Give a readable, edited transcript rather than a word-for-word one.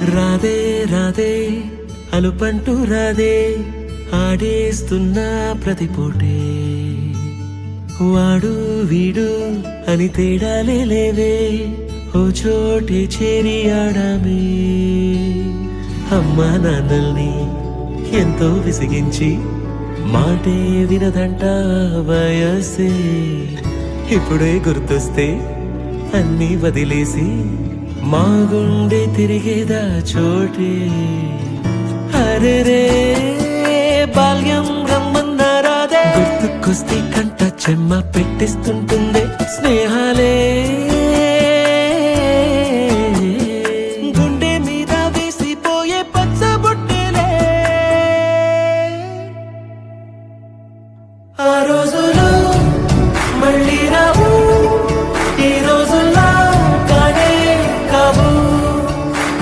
రాదే రాదే అలుపంటూ రాదే ఆడేస్తున్నా ప్రతి పూటే వాడు వీడు అని తేడాలే లేవే ఓ చోటే చేరి ఆడామే అమ్మా నాన్నల్ని ఎంతో విసిగించి మాటే వినదంట వయసే ఇప్పుడే గుర్తొస్తే అన్నీ వదిలేసి మా గుండె తిరిగేదా చోటే అరే రే బాల్యం రమ్మన్నారాదే గుర్తుకొస్తే కంట చెమ్మ పెట్టిస్తుంటుందే స్నేహాలే